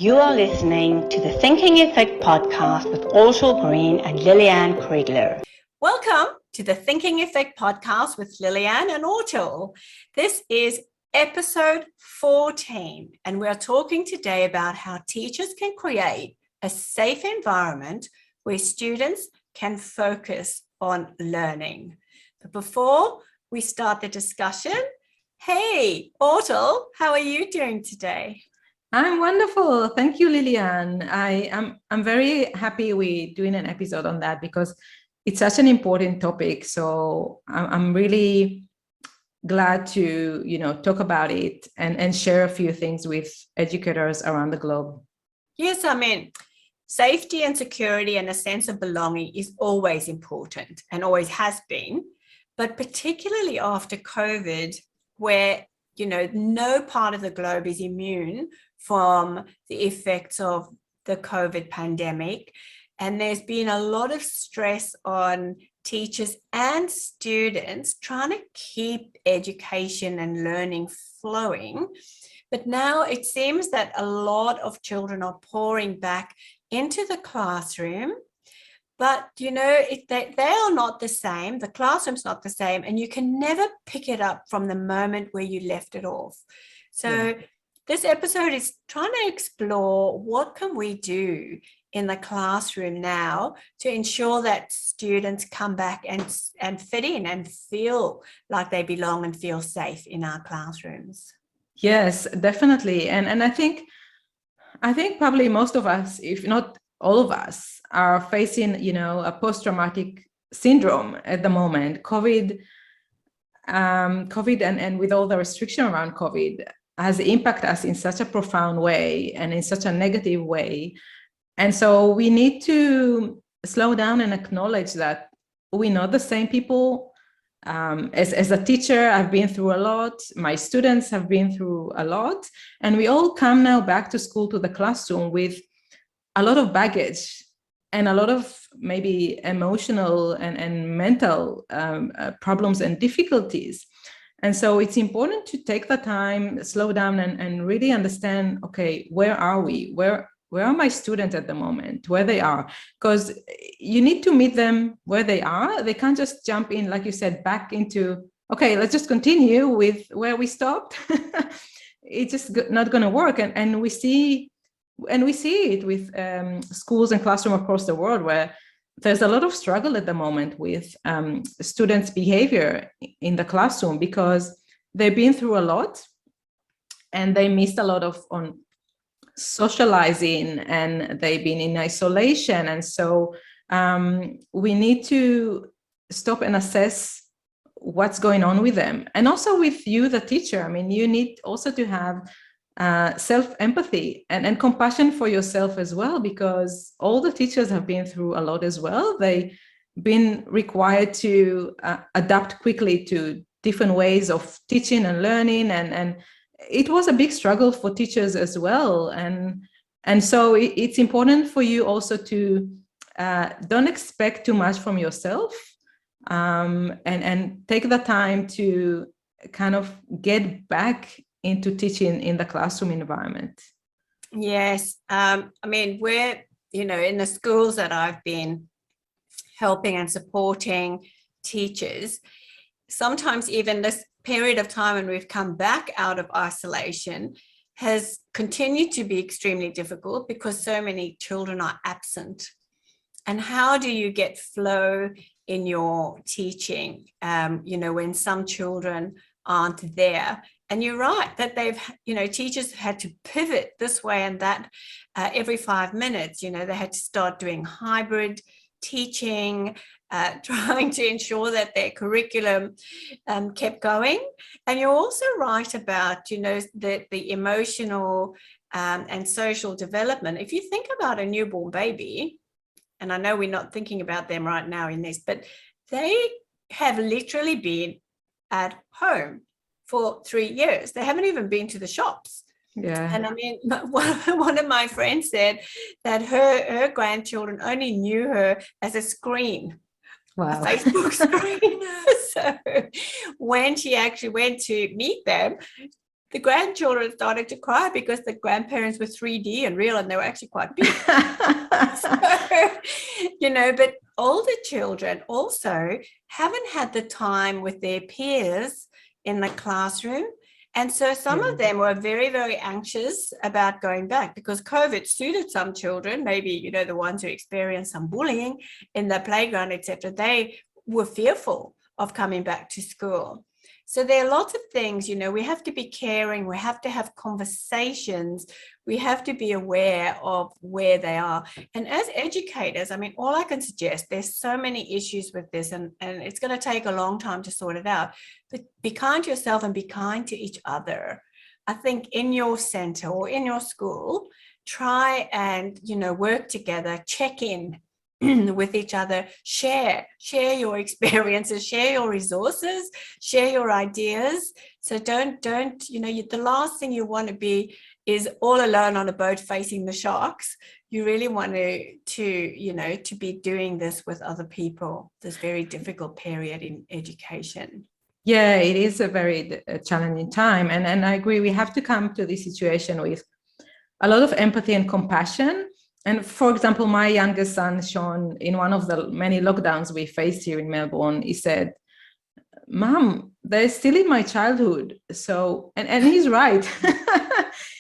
You are listening to the Thinking Effect podcast with Ortal Green and Lillian Kriegler. Welcome to the Thinking Effect podcast with Lillian and Ortal. This is episode 14, and we're talking today about how teachers can create a safe environment where students can focus on learning. But before we start the discussion, hey, Ortal, how are you doing today? I'm wonderful. Thank you, Lillian. I'm very happy we're doing an episode on that because it's such an important topic. So I'm really glad to, talk about it and share a few things with educators around the globe. Yes, I mean, safety and security and a sense of belonging is always important and always has been, but particularly after COVID, where, no part of the globe is immune from the effects of the COVID pandemic. And there's been a lot of stress on teachers and students trying to keep education and learning flowing. But now it seems that a lot of children are pouring back into the classroom. But, they are not the same. The classroom's not the same. And you can never pick it up from the moment where you left it off. So this episode is trying to explore what can we do in the classroom now to ensure that students come back and fit in and feel like they belong and feel safe in our classrooms. Yes, definitely. And I think probably most of us, if not all of us, are facing, a post-traumatic syndrome at the moment. COVID and with all the restriction around COVID has impacted us in such a profound way and in such a negative way. And so we need to slow down and acknowledge that we're not the same people. As a teacher, I've been through a lot. My students have been through a lot. And we all come now back to school, to the classroom, with a lot of baggage and a lot of maybe emotional and mental problems and difficulties. And so it's important to take the time, slow down and really understand, okay, where are we? Where are my students at the moment, where they are? Because you need to meet them where they are. They can't just jump in, like you said, back into, okay, let's just continue with where we stopped. It's just not going to work. And we see it with schools and classrooms across the world, where there's a lot of struggle at the moment with students' behavior in the classroom because they've been through a lot and they missed a lot on socializing and they've been in isolation. And so we need to stop and assess what's going on with them. And also with you, the teacher, I mean, you need also to have self-empathy and compassion for yourself as well, because all the teachers have been through a lot as well. They've been required to adapt quickly to different ways of teaching and learning, and it was a big struggle for teachers as well. And so it's important for you also to don't expect too much from yourself, and take the time to kind of get back into teaching in the classroom environment. Yes. I mean, we're, in the schools that I've been helping and supporting teachers, sometimes even this period of time when we've come back out of isolation has continued to be extremely difficult because so many children are absent. And how do you get flow in your teaching, when some children aren't there? And you're right that teachers had to pivot this way and that every 5 minutes. They had to start doing hybrid teaching, trying to ensure that their curriculum kept going. And you're also right about, the emotional and social development. If you think about a newborn baby, and I know we're not thinking about them right now in this, but they have literally been at home for 3 years. They haven't even been to the shops. Yeah. And I mean, one of my friends said that her grandchildren only knew her as a screen. Wow. A Facebook screen. So when she actually went to meet them, the grandchildren started to cry because the grandparents were 3D and real, and they were actually quite big. So, but older children also haven't had the time with their peers in the classroom. And so some of them were very, very anxious about going back because COVID suited some children, maybe, the ones who experienced some bullying in the playground, etc. They were fearful of coming back to school. So there are lots of things, we have to be caring, we have to have conversations, we have to be aware of where they are. And as educators, all I can suggest, there's so many issues with this, and it's going to take a long time to sort it out, but be kind to yourself and be kind to each other. I think in your center or in your school, try and, work together, check in with each other, share your experiences, share your resources, share your ideas. So don't, the last thing you want to be is all alone on a boat facing the sharks. You really want to be doing this with other people, this very difficult period in education. Yeah, it is a very challenging time. And I agree, we have to come to this situation with a lot of empathy and compassion. And for example, my youngest son, Sean, in one of the many lockdowns we faced here in Melbourne, he said, "Mom, they're still in my childhood." So, and he's right.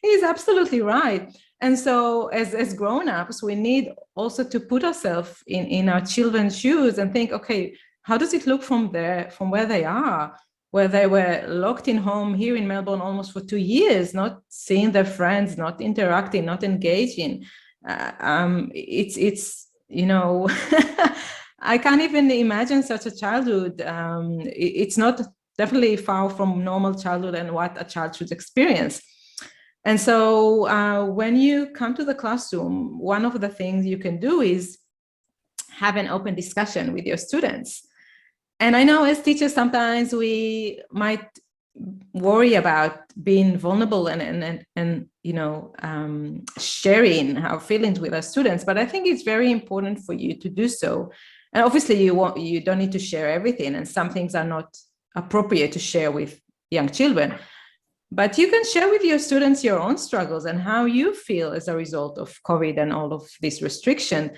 He's absolutely right. And so as grown-ups, we need also to put ourselves in our children's shoes and think, okay, how does it look from where they are, where they were locked in home here in Melbourne almost for 2 years, not seeing their friends, not interacting, not engaging. It's I can't even imagine such a childhood. It's not definitely far from normal childhood and what a child should experience. And so when you come to the classroom, one of the things you can do is have an open discussion with your students. And I know as teachers, sometimes we might worry about being vulnerable and sharing our feelings with our students, but I think it's very important for you to do so. And obviously you don't need to share everything, and some things are not appropriate to share with young children, but you can share with your students your own struggles and how you feel as a result of COVID and all of this restriction.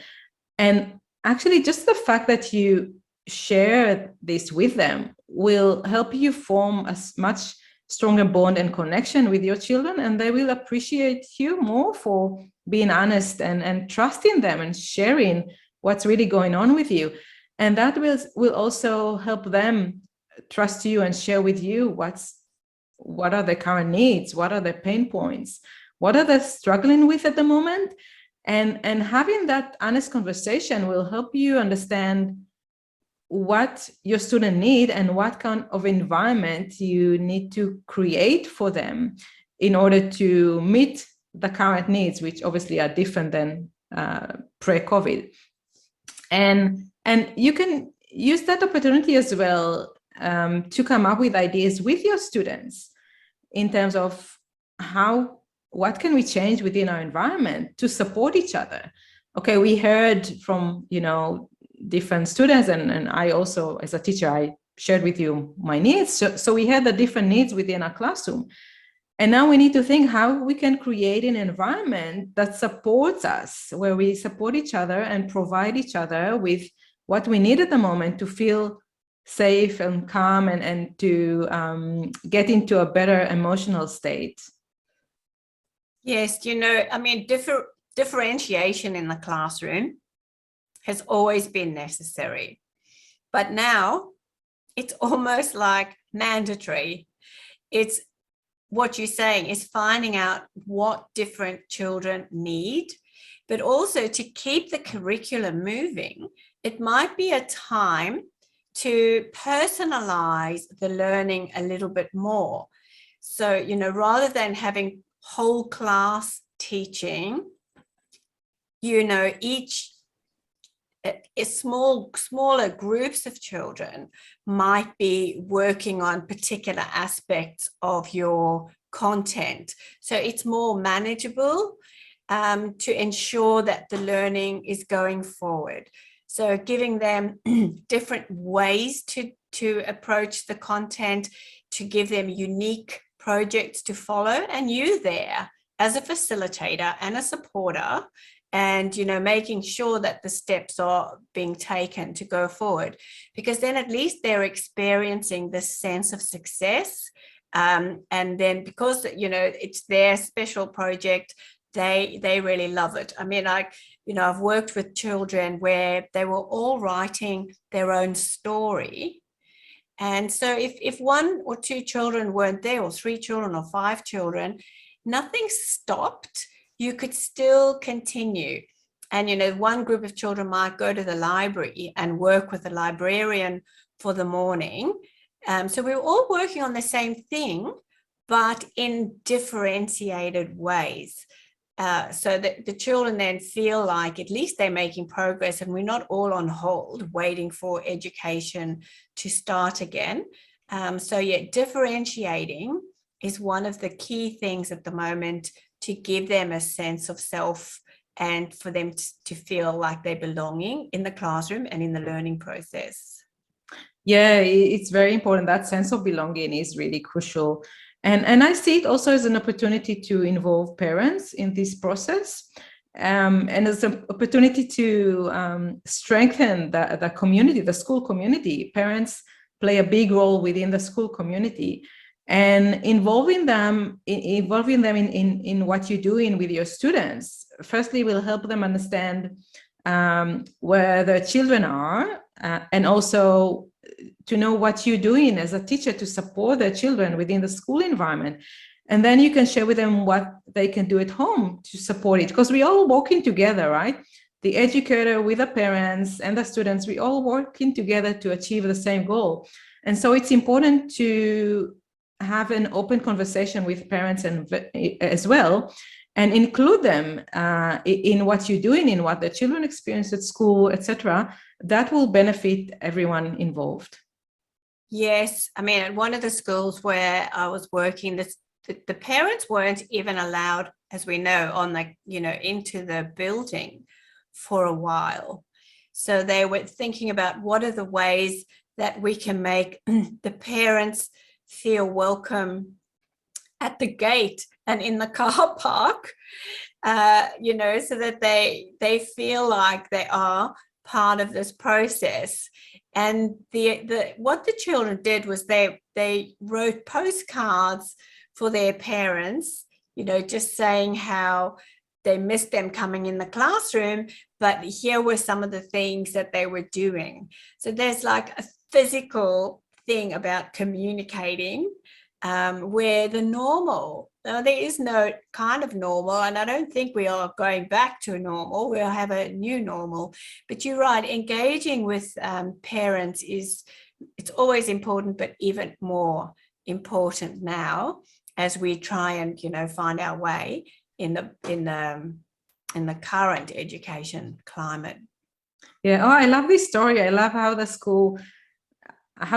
And actually just the fact that you share this with them will help you form a much stronger bond and connection with your children, and they will appreciate you more for being honest and trusting them and sharing what's really going on with you. And that will also help them trust you and share with you what are their current needs, what are their pain points, what are they struggling with at the moment. And having that honest conversation will help you understand what your student need and what kind of environment you need to create for them in order to meet the current needs, which obviously are different than pre-COVID. And you can use that opportunity as well to come up with ideas with your students in terms of what can we change within our environment to support each other. Okay, we heard from different students, and I also, as a teacher, I shared with you my needs. So we had the different needs within our classroom. And now we need to think how we can create an environment that supports us, where we support each other and provide each other with what we need at the moment to feel safe and calm and to get into a better emotional state. Yes, differentiation in the classroom has always been necessary, but now it's almost like mandatory. It's what you're saying is finding out what different children need, but also to keep the curriculum moving. It might be a time to personalize the learning a little bit more. So, rather than having whole class teaching, each smaller groups of children might be working on particular aspects of your content. So it's more manageable to ensure that the learning is going forward. So giving them different ways to approach the content, to give them unique projects to follow, and you there as a facilitator and a supporter, and making sure that the steps are being taken to go forward, because then at least they're experiencing this sense of success, and then because it's their special project, they really love it. I mean, I've worked with children where they were all writing their own story. And so if 1 or 2 children weren't there, or 3 children or 5 children, nothing stopped. You could still continue. And, one group of children might go to the library and work with the librarian for the morning. So we were all working on the same thing, but in differentiated ways. So that the children then feel like at least they're making progress, and we're not all on hold waiting for education to start again. So yeah, differentiating is one of the key things at the moment to give them a sense of self, and for them to feel like they're belonging in the classroom and in the learning process. Yeah, it's very important. That sense of belonging is really crucial. And I see it also as an opportunity to involve parents in this process, and as an opportunity to strengthen the community, the school community. Parents play a big role within the school community, and involving them in what you're doing with your students, firstly, will help them understand where their children are, and also to know what you're doing as a teacher to support their children within the school environment. And then you can share with them what they can do at home to support it, because we're all working together, right? The educator with the parents and the students, we all working together to achieve the same goal. And so it's important to have an open conversation with parents and as well, and include them in what you're doing, in what the children experience at school, etc. That will benefit everyone involved. Yes, I mean, at one of the schools where I was working, the parents weren't even allowed, as we know, on into the building for a while. So they were thinking about what are the ways that we can make the parents feel welcome at the gate and in the car park, so that they feel like they are part of this process. And what the children did was they wrote postcards for their parents, just saying how they missed them coming in the classroom, but here were some of the things that they were doing. So there's like a physical thing about communicating, where the normal, there is no kind of normal, and I don't think we are going back to normal. We'll have a new normal. But you're right, engaging with parents it's always important, but even more important now as we try and find our way in the current education climate. Yeah, I love this story. I love how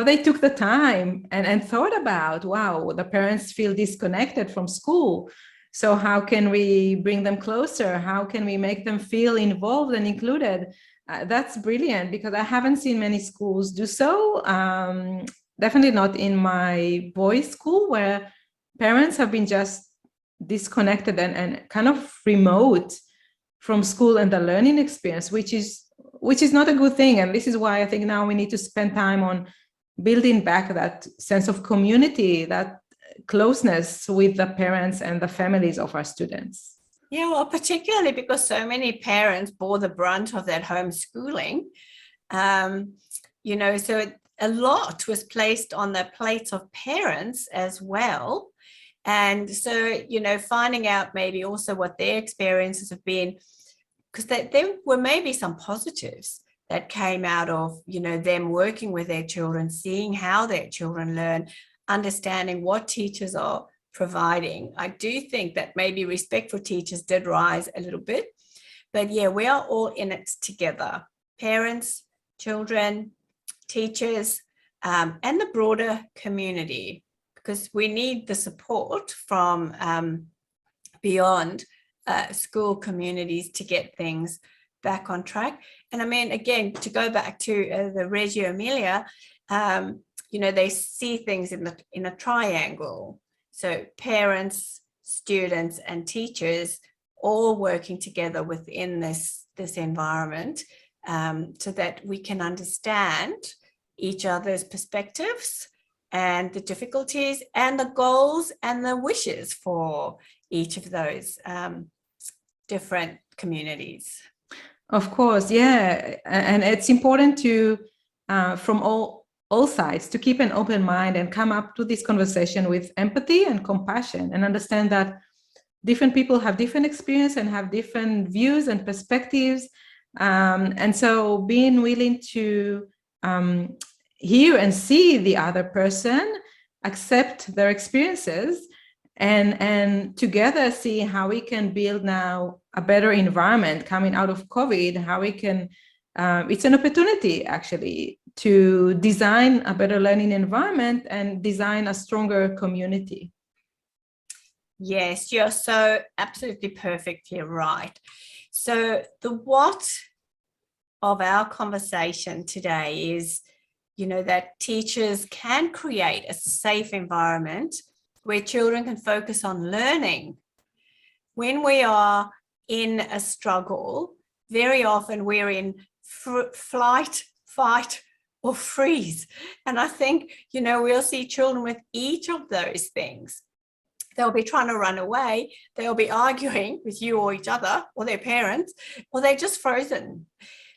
they took the time and thought about, wow, the parents feel disconnected from school. So how can we bring them closer? How can we make them feel involved and included? That's brilliant, because I haven't seen many schools do so. Definitely not in my boys' school, where parents have been just disconnected and kind of remote from school and the learning experience, which is not a good thing. And this is why I think now we need to spend time on building back that sense of community, that closeness with the parents and the families of our students. Yeah, well, particularly because so many parents bore the brunt of that homeschooling, so a lot was placed on the plates of parents as well. And so, finding out maybe also what their experiences have been, because there were maybe some positives that came out of, them working with their children, seeing how their children learn, understanding what teachers are providing. I do think that maybe respect for teachers did rise a little bit, but yeah, we are all in it together. Parents, children, teachers, and the broader community, because we need the support from beyond school communities to get things back on track. And I mean, again, to go back to the Reggio Emilia, they see things in a triangle. So parents, students, and teachers all working together within this environment, so that we can understand each other's perspectives and the difficulties and the goals and the wishes for each of those different communities. Of course, yeah. And it's important to, from all sides, to keep an open mind and come up to this conversation with empathy and compassion, and understand that different people have different experience and have different views and perspectives. And so being willing to hear and see the other person, accept their experiences, and together see how we can build now a better environment coming out of COVID, how we can, it's an opportunity actually to design a better learning environment and design a stronger community. Yes, you're so absolutely perfectly right. So the what of our conversation today is, that teachers can create a safe environment where children can focus on learning. When we are in a struggle, very often we're in flight, fight, or freeze. And I think, we'll see children with each of those things. They'll be trying to run away. They'll be arguing with you or each other or their parents, or they're just frozen.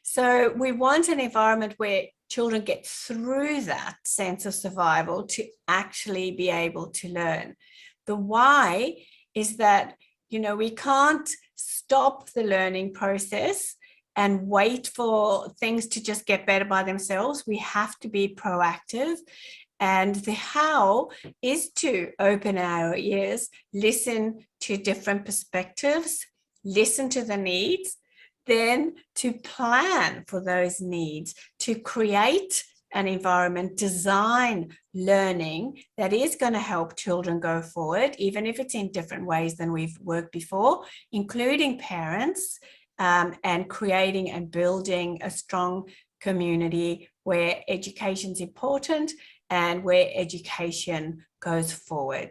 So we want an environment where children get through that sense of survival to actually be able to learn. The why is that, we can't stop the learning process and wait for things to just get better by themselves. We have to be proactive. And the how is to open our ears, listen to different perspectives, listen to the needs, then to plan for those needs, to create an environment, design learning that is going to help children go forward, even if it's in different ways than we've worked before, including parents, and creating and building a strong community where education is important and where education goes forward.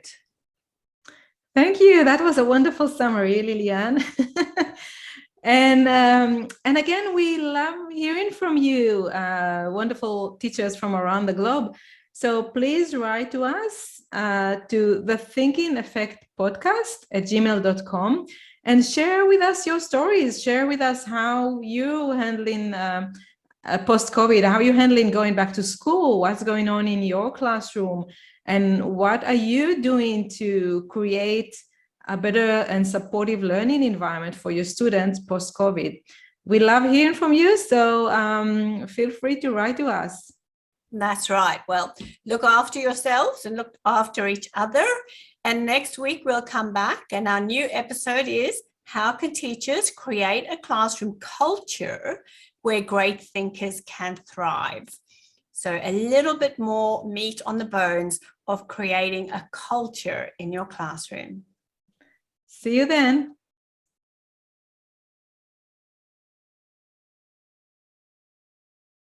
Thank you. That was a wonderful summary, Liliane. And again, we love hearing from you, wonderful teachers from around the globe. So please write to us to the Thinking Effect podcast at gmail.com and share with us your stories. Share with us how you're handling post-COVID, how you're handling going back to school, what's going on in your classroom, and what are you doing to create a better and supportive learning environment for your students post-COVID. We love hearing from you, so feel free to write to us. That's right. Well, look after yourselves and look after each other. And next week we'll come back, and our new episode is how can teachers create a classroom culture where great thinkers can thrive? So a little bit more meat on the bones of creating a culture in your classroom. See you then.